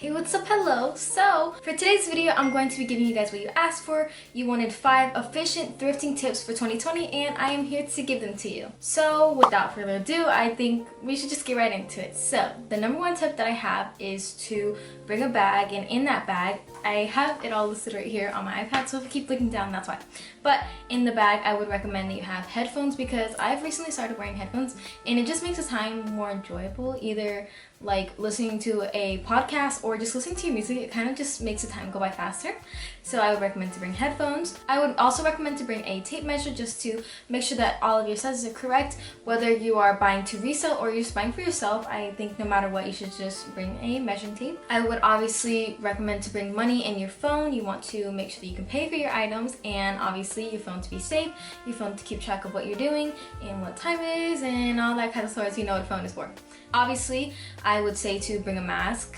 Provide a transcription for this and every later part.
Hey, what's up? Hello. So for today's video, I'm going to be giving you guys what you asked for. You wanted 5 efficient thrifting tips for 2020 and I am here to give them to you. So without further ado, I think we should just get right into it. So the number 1 tip that I have is to bring a bag, and in that bag I have it all listed right here on my iPad, so if I keep looking down, that's why. But in the bag I would recommend that you have headphones, because I've recently started wearing headphones and it just makes the time more enjoyable, either like listening to a podcast or just listening to your music. It kind of just makes the time go by faster. So I would recommend to bring headphones. I would also recommend to bring a tape measure just to make sure that all of your sizes are correct. Whether you are buying to resell or you're just buying for yourself, I think no matter what, you should just bring a measuring tape. I would obviously recommend to bring money in your phone. You want to make sure that you can pay for your items, and obviously your phone to be safe, your phone to keep track of what you're doing and what time it is and all that kind of stuff, so you know what a phone is for. Obviously, I would say to bring a mask.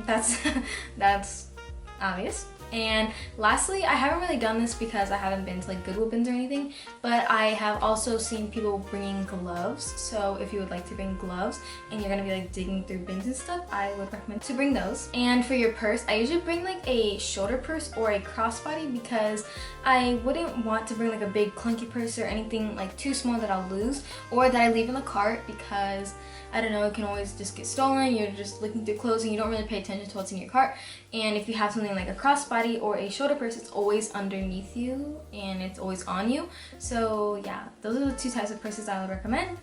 That's obvious. And lastly, I haven't really done this because I haven't been to like Goodwill bins or anything, but I have also seen people bringing gloves. So if you would like to bring gloves and you're gonna be like digging through bins and stuff, I would recommend to bring those. And for your purse, I usually bring like a shoulder purse or a crossbody, because I wouldn't want to bring like a big clunky purse or anything like too small that I'll lose or that I leave in the cart, because I don't know, it can always just get stolen. You're just looking through clothes and you don't really pay attention to what's in your cart. And if you have something like a crossbody or a shoulder purse, it's always underneath you and it's always on you. So yeah, those are the 2 types of purses I would recommend.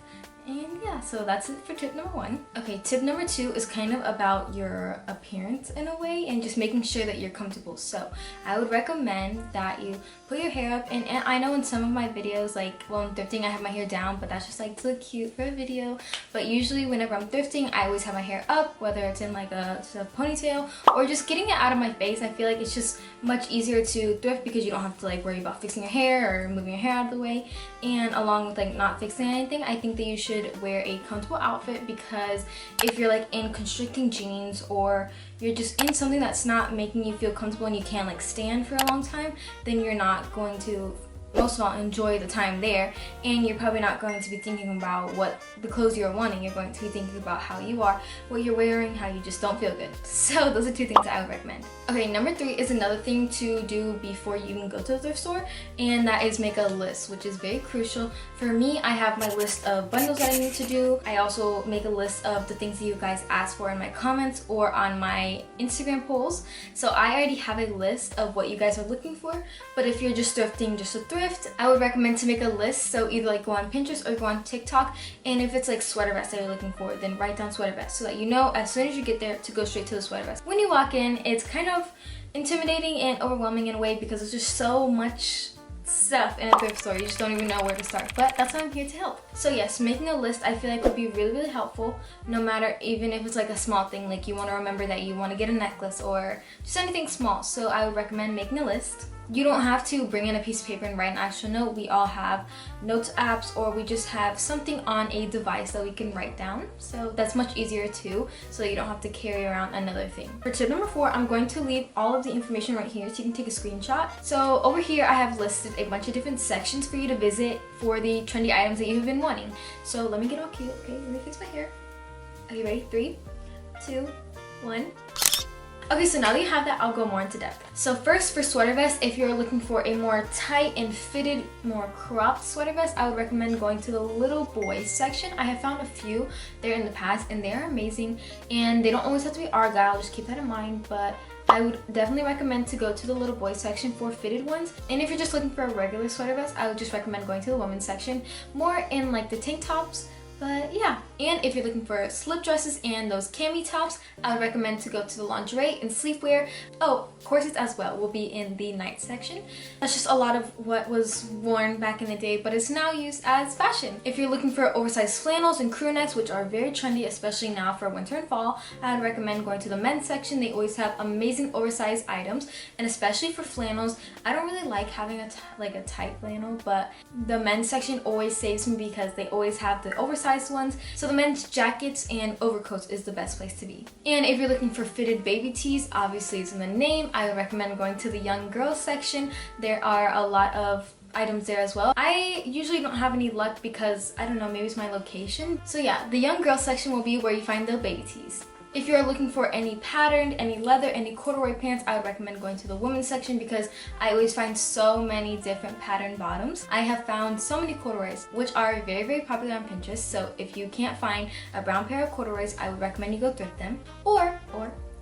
And yeah, so that's it for tip number 1. Okay, tip number 2 is kind of about your appearance in a way and just making sure that you're comfortable. So I would recommend that you put your hair up, and I know in some of my videos, like while I'm thrifting, I have my hair down, but that's just like to look cute for a video. But usually whenever I'm thrifting, I always have my hair up, whether it's in like a ponytail or just getting it out of my face. I feel like it's just much easier to thrift because you don't have to like worry about fixing your hair or moving your hair out of the way. And along with like not fixing anything, I think that you should wear a comfortable outfit, because if you're like in constricting jeans or you're just in something that's not making you feel comfortable and you can't like stand for a long time, then you're not going to, most of all, enjoy the time there, and you're probably not going to be thinking about what the clothes you're wanting. You're going to be thinking about how you are, what you're wearing, how you just don't feel good. So those are 2 things I would recommend. Okay, number 3 is another thing to do before you even go to the thrift store, and that is make a list, which is very crucial. For me, I have my list of bundles that I need to do. I also make a list of the things that you guys ask for in my comments or on my Instagram polls. So I already have a list of what you guys are looking for, but if you're just thrifting just to thrift, I would recommend to make a list. So either like go on Pinterest or go on TikTok, and if it's like sweater vests that you're looking for, then write down sweater vest so that you know as soon as you get there to go straight to the sweater vest. When you walk in, it's kind of intimidating and overwhelming in a way because there's just so much stuff in a thrift store. You just don't even know where to start, but that's why I'm here to help. So yes, making a list I feel like would be really helpful, no matter, even if it's like a small thing, like you want to remember that you want to get a necklace or just anything small. So I would recommend making a list. You don't have to bring in a piece of paper and write an actual note. We all have notes apps, or we just have something on a device that we can write down. So that's much easier too, so you don't have to carry around another thing. For tip number 4, I'm going to leave all of the information right here so you can take a screenshot. So over here I have listed a bunch of different sections for you to visit for the trendy items that you have been wanting. So let me get all cute. Okay, let me fix my hair. Are you ready? 3, 2, 1. Okay, so now that you have that, I'll go more into depth. So first, for sweater vests, if you're looking for a more tight and fitted, more cropped sweater vest, I would recommend going to the little boys section. I have found a few there in the past and they're amazing, and they don't always have to be Argyle, just keep that in mind, but I would definitely recommend to go to the little boys section for fitted ones. And if you're just looking for a regular sweater vest, I would just recommend going to the women's section, more in like the tank tops. But yeah, and if you're looking for slip dresses and those cami tops, I would recommend to go to the lingerie and sleepwear. Oh, corsets as well will be in the night section. That's just a lot of what was worn back in the day, but it's now used as fashion. If you're looking for oversized flannels and crew necks, which are very trendy, especially now for winter and fall, I would recommend going to the men's section. They always have amazing oversized items, and especially for flannels, I don't really like having a tight flannel, but the men's section always saves me because they always have the oversized ones. So the men's jackets and overcoats is the best place to be. And if you're looking for fitted baby tees, obviously it's in the name, I would recommend going to the young girls section. There are a lot of items there as well. I usually don't have any luck because I don't know, maybe it's my location. So yeah, the young girls section will be where you find the baby tees. If you're looking for any patterned, any leather, any corduroy pants, I would recommend going to the women's section because I always find so many different patterned bottoms. I have found so many corduroys, which are very, very popular on Pinterest. So if you can't find a brown pair of corduroys, I would recommend you go thrift them, or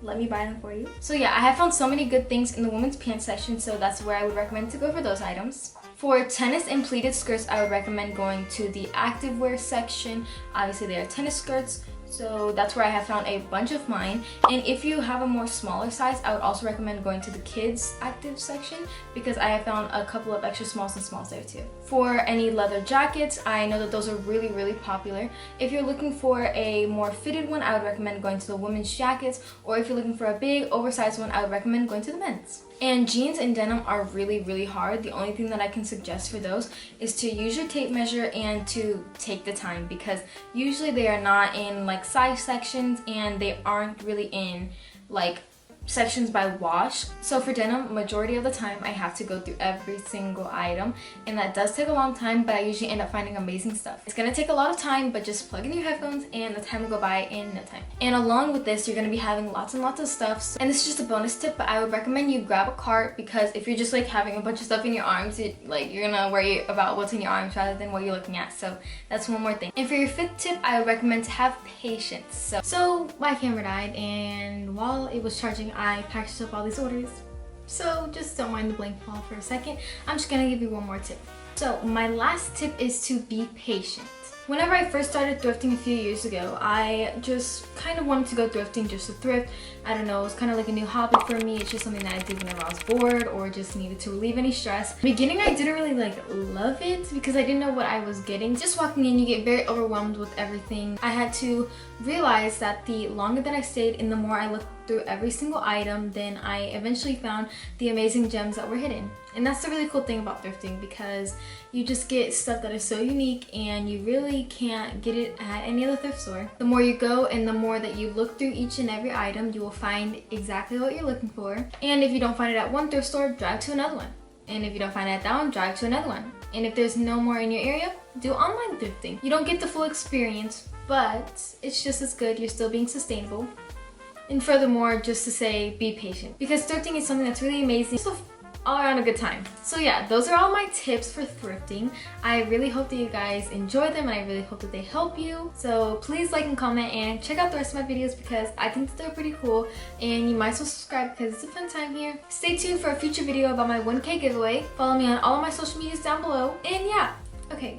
let me buy them for you. So yeah, I have found so many good things in the women's pants section, so that's where I would recommend to go for those items. For tennis and pleated skirts, I would recommend going to the activewear section. Obviously, they are tennis skirts, so that's where I have found a bunch of mine. And if you have a more smaller size, I would also recommend going to the kids active section because I have found a couple of extra smalls and smalls there too. For any leather jackets, I know that those are really, really popular. If you're looking for a more fitted one, I would recommend going to the women's jackets, or if you're looking for a big oversized one, I would recommend going to the men's. And jeans and denim are really, really hard. The only thing that I can suggest for those is to use your tape measure and to take the time, because usually they are not in like size sections and they aren't really in like sections by wash. So for denim, majority of the time I have to go through every single item, and that does take a long time, but I usually end up finding amazing stuff. It's gonna take a lot of time, but just plug in your headphones and the time will go by in no time. And along with this, you're gonna be having lots and lots of stuff. And this is just a bonus tip, but I would recommend you grab a cart, because if you're just like having a bunch of stuff in your arms, you're gonna worry about what's in your arms rather than what you're looking at. So that's one more thing. And for your fifth tip, I would recommend to have patience. So my camera died, and while it was charging, I packaged up all these orders. So just don't mind the blank wall for a second. I'm just gonna give you one more tip. So my last tip is to be patient. Whenever I first started thrifting a few years ago, I just kind of wanted to go thrifting just to thrift. I don't know, it was kind of like a new hobby for me. It's just something that I did whenever I was bored or just needed to relieve any stress. In the beginning, I didn't really love it because I didn't know what I was getting. Just walking in, you get very overwhelmed with everything. I had to realize that the longer that I stayed and the more I looked through every single item, then I eventually found the amazing gems that were hidden. And that's the really cool thing about thrifting, because you just get stuff that is so unique and you really can't get it at any other thrift store. The more you go and the more that you look through each and every item, you will find exactly what you're looking for. And if you don't find it at one thrift store, drive to another one. And if you don't find it at that one, drive to another one. And if there's no more in your area, do online thrifting. You don't get the full experience, but it's just as good. You're still being sustainable. And furthermore, just to say, be patient, because thrifting is something that's really amazing. Just all around a good time. So yeah, those are all my tips for thrifting. I really hope that you guys enjoy them, and I really hope that they help you. So please like and comment and check out the rest of my videos, because I think that they're pretty cool, and you might as well subscribe because it's a fun time here. Stay tuned for a future video about my 1K giveaway. Follow me on all of my social medias down below. And yeah, okay,